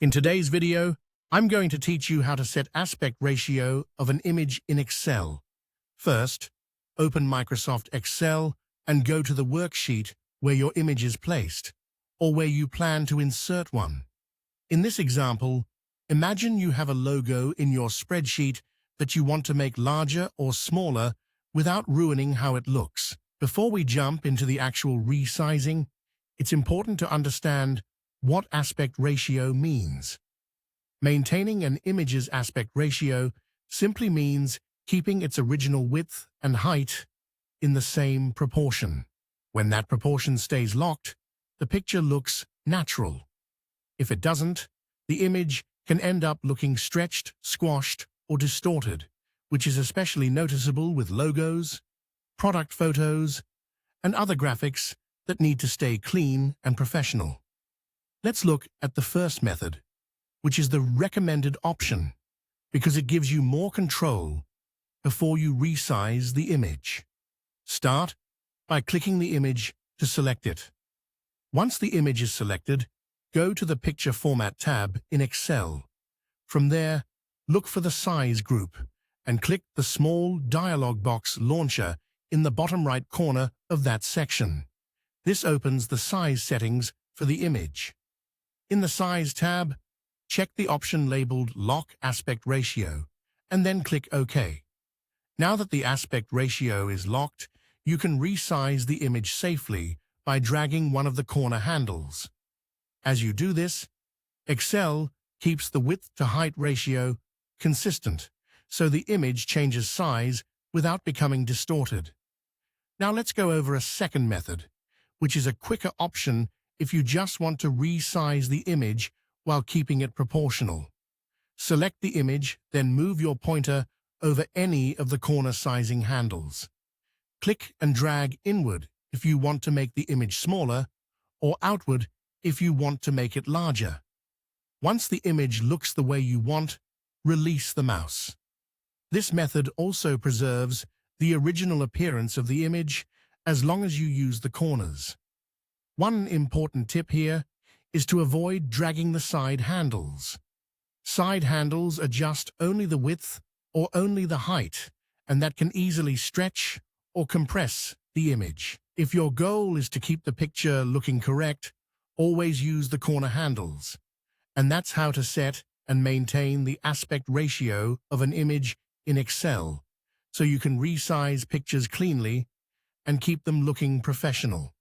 In today's video, I'm going to teach you how to set aspect ratio of an image in Excel. First, open Microsoft Excel and go to the worksheet where your image is placed, or where you plan to insert one. In this example, imagine you have a logo in your spreadsheet that you want to make larger or smaller without ruining how it looks. Before we jump into the actual resizing, it's important to understand what aspect ratio means. Maintaining an image's aspect ratio simply means keeping its original width and height in the same proportion. When that proportion stays locked, the picture looks natural. If it doesn't, the image can end up looking stretched, squashed, or distorted, which is especially noticeable with logos, product photos, and other graphics that need to stay clean and professional. Let's look at the first method, which is the recommended option, because it gives you more control before you resize the image. Start by clicking the image to select it. Once the image is selected, go to the Picture Format tab in Excel. From there, look for the Size group and click the small dialog box launcher in the bottom right corner of that section. This opens the size settings for the image. In the Size tab, check the option labeled Lock Aspect Ratio, and then click OK. Now that the aspect ratio is locked, you can resize the image safely by dragging one of the corner handles. As you do this, Excel keeps the width-to-height ratio consistent, so the image changes size without becoming distorted. Now let's go over a second method, which is a quicker option if you just want to resize the image while keeping it proportional. Select the image, then move your pointer over any of the corner sizing handles. Click and drag inward if you want to make the image smaller, or outward if you want to make it larger. Once the image looks the way you want, release the mouse. This method also preserves the original appearance of the image as long as you use the corners. One important tip here is to avoid dragging the side handles. Side handles adjust only the width or only the height, and that can easily stretch or compress the image. If your goal is to keep the picture looking correct, always use the corner handles. And that's how to set and maintain the aspect ratio of an image in Excel, so you can resize pictures cleanly and keep them looking professional.